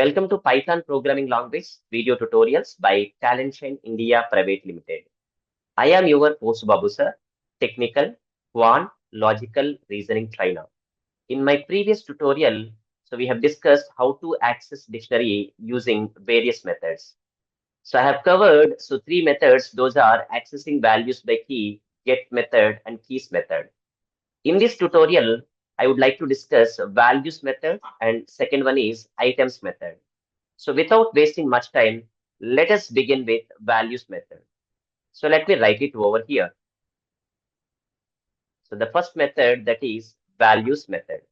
Welcome to Python Programming Language video tutorials by Talentshine India Private Limited. I am your host Babu sir, technical, quant, logical reasoning trainer. In my previous tutorial, we have discussed how to access dictionary using various methods. So I have covered three methods. Those are accessing values by key, get method, and keys method. In this tutorial, I would like to discuss values method and second one is items method. So without wasting much time, let us begin with values method. So let me write it over here. So the first method, that is values method.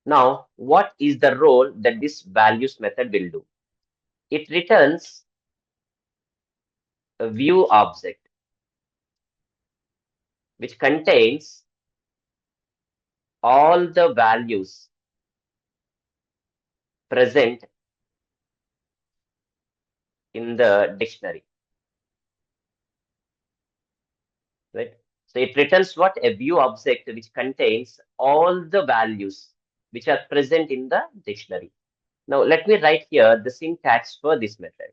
Now, what is the role that this values method will do? It returns a view object which contains all the values present in the dictionary, right? So it returns what? A view object which contains all the values which are present in the dictionary. Now let me write here the syntax for this method.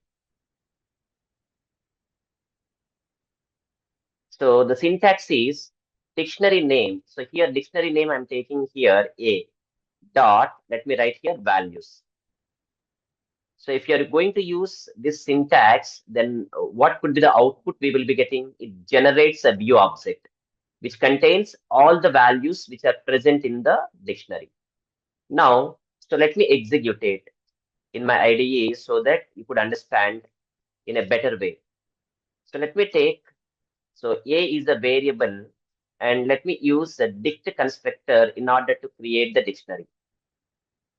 So the syntax is dictionary name. So here dictionary name I'm taking here a dot, let me write here values. So if you're going to use this syntax, then what could be the output we will be getting? It generates a view object which contains all the values which are present in the dictionary. Now, so let me execute it in my IDE so that you could understand in a better way. So let me take, so a is a variable and let me use a dict constructor in order to create the dictionary.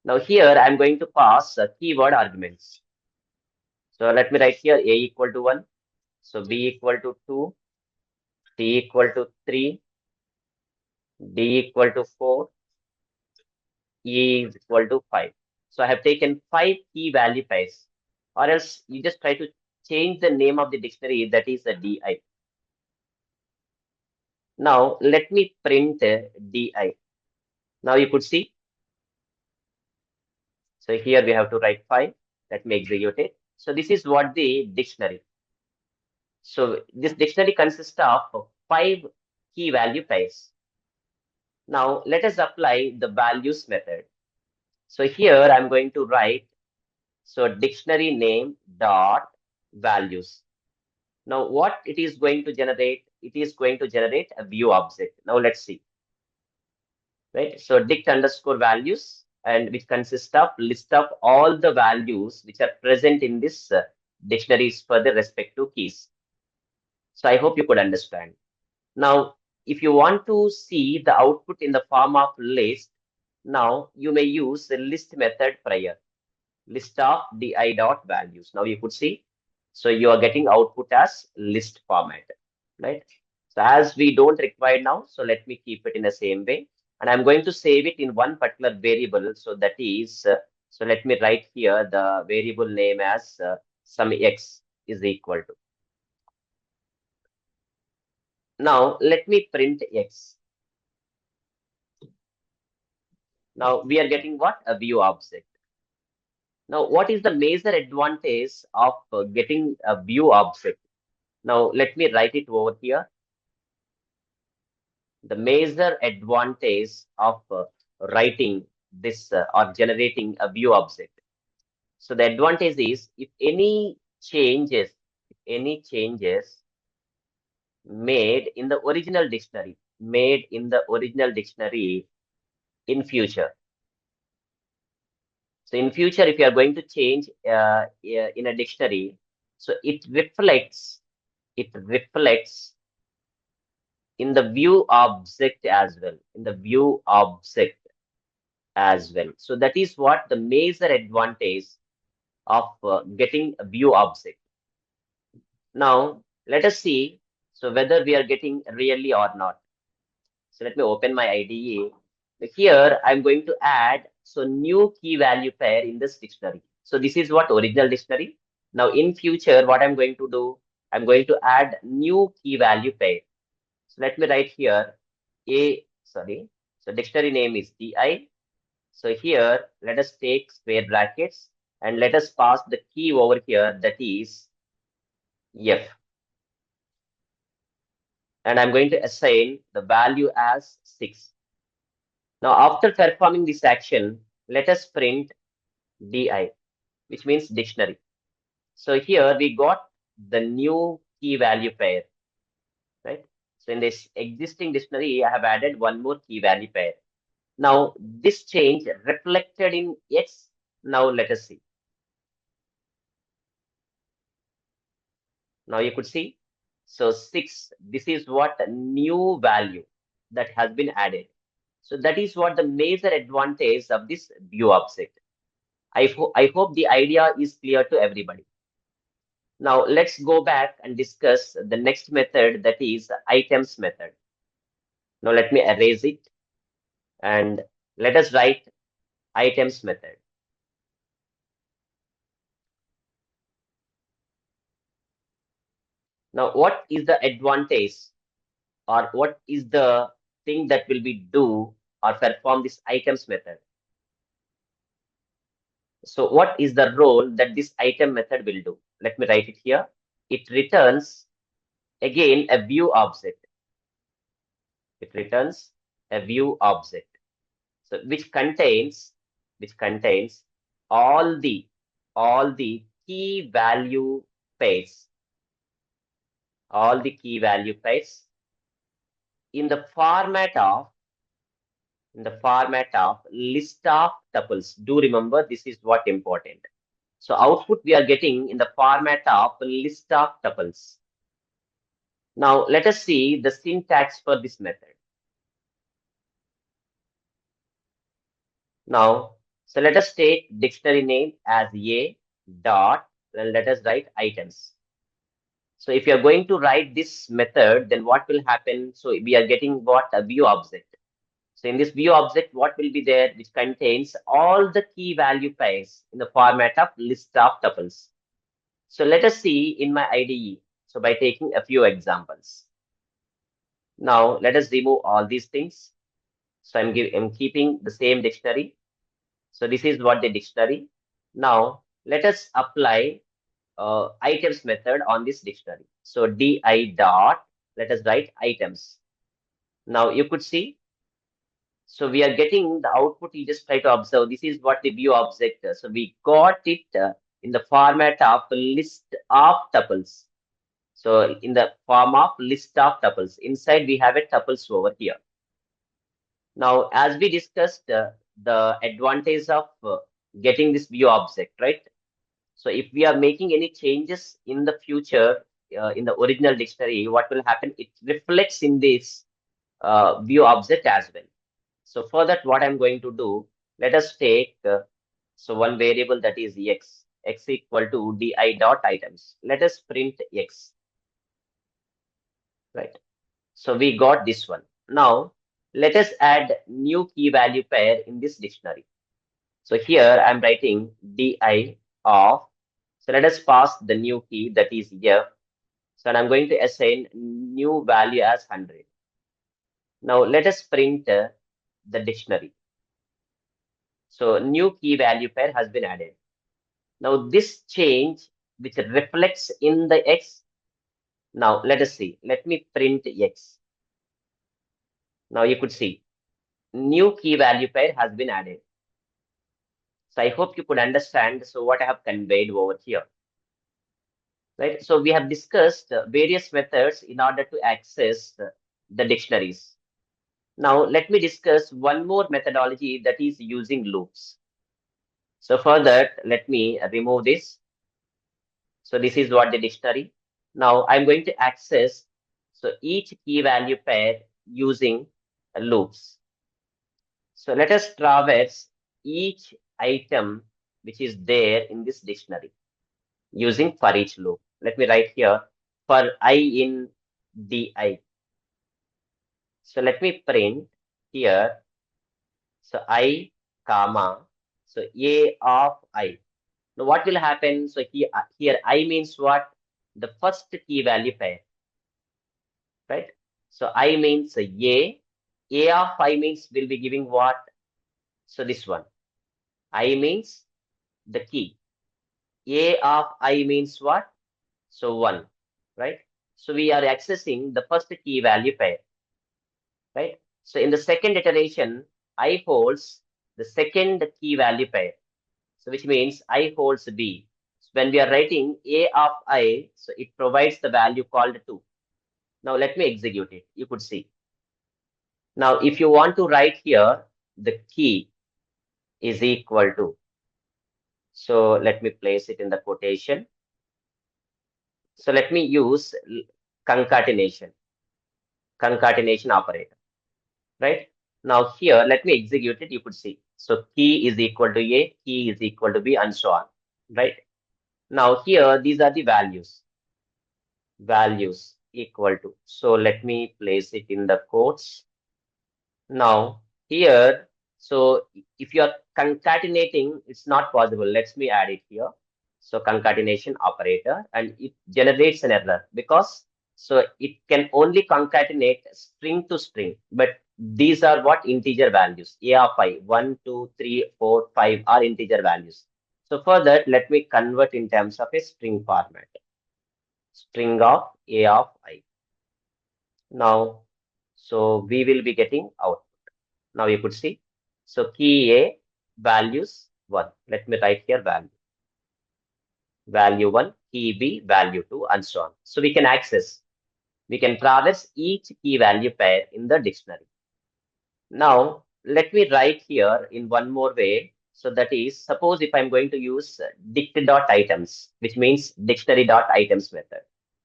Now here I'm going to pass keyword arguments. So let me write here a equal to 1, so b equal to 2, c equal to 3, d equal to 4, e is equal to 5. So I have taken 5 key value pairs, or else you just try to change the name of the dictionary, that is a di. Now let me print di. Now you could see. So here we have to write 5. Let me execute it. So this is what the dictionary. So this dictionary consists of 5 key value pairs. Now let us apply the values method. So here I'm going to write, so dictionary name dot values. Now what it is going to generate? It is going to generate a view object. Now let's see. Right? So dict underscore values, and which consists of list of all the values which are present in this dictionaries for the respective keys. So I hope you could understand. Now, if you want to see the output in the form of list, now you may use the list method prior. List of di dot values. Now you could see. So you are getting output as list format, right? So as we don't require now, so let me keep it in the same way. And I'm going to save it in one particular variable. So that is, so let me write here the variable name as some x is equal to. Now let me print x. Now we are getting what? A view object. Now what is the major advantage of getting a view object? Now let me write it over here. The major advantage of writing this or generating a view object. So the advantage is if any changes made in the original dictionary in future. So in future, if you are going to change in a dictionary, so it reflects in the view object as well, So that is what the major advantage of getting a view object. Now, let us see, so whether we are getting really or not. So let me open my IDE. Here, I'm going to add, so new key value pair in this dictionary. So this is what original dictionary. Now in future, what I'm going to do, I'm going to add new key value pair. So let me write here, so dictionary name is di. So here, let us take square brackets and let us pass the key over here, that is F. And I'm going to assign the value as 6. Now, after performing this action, let us print DI, which means dictionary. So here we got the new key value pair, right? So in this existing dictionary, I have added one more key value pair. Now, this change reflected in X. Now, let us see. Now, you could see. So, 6, this is what new value that has been added. So, that is what the major advantage of this view object. I hope the idea is clear to everybody. Now, let's go back and discuss the next method, that is items method. Now, let me erase it and let us write items method. Now, what is the advantage, or what is the thing that will be do or perform this items method? So what is the role that this item method will do? Let me write it here. It returns again a view object. It returns a view object. So which contains all the key value pairs, all the key value pairs in the format of list of tuples. Do remember, this is what important. So output we are getting in the format of list of tuples. Now let us see the syntax for this method. Now, so let us take dictionary name as a dot, and let us write items. So if you are going to write this method, then what will happen? So we are getting what? A view object. So in this view object, what will be there? Which contains all the key value pairs in the format of list of tuples. So let us see in my IDE. So by taking a few examples. Now let us remove all these things. So I'm keeping the same dictionary. So this is what the dictionary. Now let us apply items method on this dictionary. So di dot, let us write items. Now you could see. So we are getting the output. You just try to observe. This is what the view object. So we got it in the format of list of tuples. So in the form of list of tuples. Inside we have a tuples over here. Now, as we discussed, the advantage of getting this view object, right? So if we are making any changes in the future in the original dictionary, what will happen? It reflects in this view object as well. So for that, what I'm going to do, let us take so one variable, that is x equal to di dot items. Let us print x, right? So we got this one. Now let us add new key value pair in this dictionary. So here I'm writing di of. So let us pass the new key, that is f. So I'm going to assign new value as 100. Now let us print the dictionary. So new key value pair has been added. Now this change which reflects in the x. Now let us see. Let me print x. Now you could see new key value pair has been added. So I hope you could understand. So what I have conveyed over here, right? So we have discussed various methods in order to access the dictionaries. Now let me discuss one more methodology, that is using loops. So for that, let me remove this. So this is what the dictionary. Now I'm going to access so each key value pair using loops. So let us traverse each item which is there in this dictionary using for each loop. Let me write here for I in di. So let me print here. So I, comma, so a of I. Now what will happen? So here I means what? The first key value pair, right? So I means a of I means will be giving what? So this one. I means the key. A of I means what? So 1, right? So we are accessing the first key value pair, right? So in the second iteration, I holds the second key value pair. So which means I holds B. So when we are writing A of I, so it provides the value called 2. Now let me execute it. You could see. Now if you want to write here, the key is equal to. So let me place it in the quotation. So let me use concatenation operator, right? Now here, let me execute it. You could see. So key is equal to A, key is equal to B, and so on, right? Now here, these are the values equal to. So let me place it in the quotes. Now here, so if you are concatenating, it's not possible. Let me add it here. So concatenation operator, and it generates an error because so it can only concatenate string to string, but these are what integer values. A of I, 1, 2, 3, 4, 5 are integer values. So for that, let me convert in terms of a string format. String of A of I. Now, so we will be getting out. Now you could see. So key A values 1. Let me write here value 1, key B value 2, and so on. So we can traverse each key value pair in the dictionary. Now let me write here in one more way. So that is, suppose if I'm going to use dict.items, which means dictionary.items method.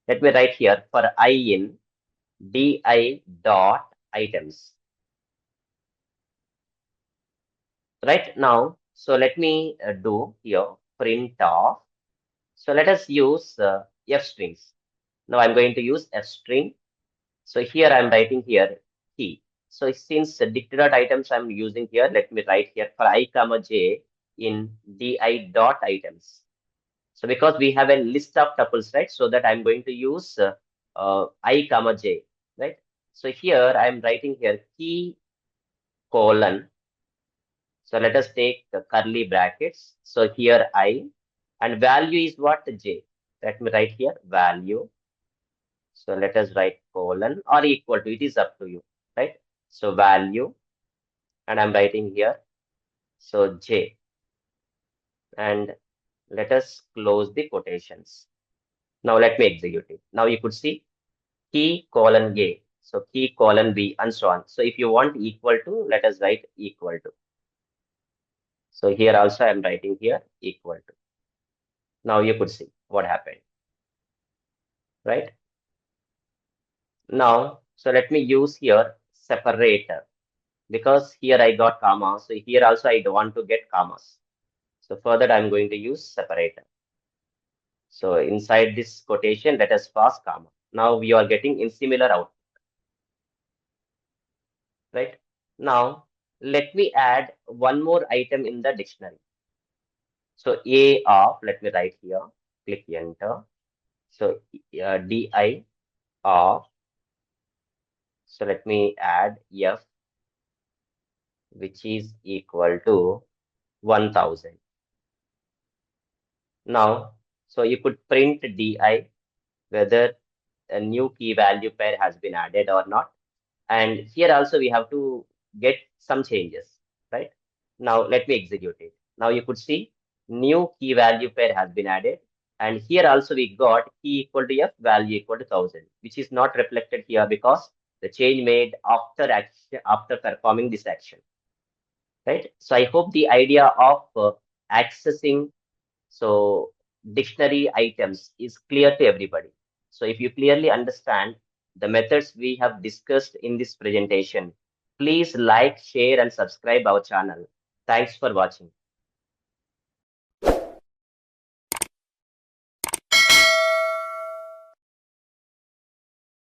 Let me write here for I in di dot items. Right now, so let me do here print of. So let us use f strings. Now I'm going to use f string. So here I'm writing here key. So since dictionary items I'm using here, let me write here for I comma j in di dot items. So because we have a list of tuples, right? So that I'm going to use I comma j, right? So here I'm writing here key colon. So let us take the curly brackets. So here I and value is what? J. Let me write here value. So let us write colon or equal to, it is up to you, right? So value, and I'm writing here, so J, and let us close the quotations. Now let me execute it. Now you could see key colon A, so key colon B, and so on. So if you want equal to, let us write equal to. So here also I'm writing here equal to. Now you could see what happened, right? Now, so let me use here separator because here I got comma. So here also I don't want to get commas. So for that I'm going to use separator. So inside this quotation, let us pass comma. Now we are getting in similar output, right? Now let me add one more item in the dictionary. So A of, let me write here, click enter. So di of, so let me add f, which is equal to 1000. Now, so you could print di whether a new key value pair has been added or not. And here also we have to get some changes, right? Now let me execute it. Now you could see new key value pair has been added. And here also we got key equal to f, value equal to 1000, which is not reflected here because the change made after action, after performing this action, right? So I hope the idea of accessing so dictionary items is clear to everybody. So if you clearly understand the methods we have discussed in this presentation, please like, share, and subscribe our channel. Thanks for watching.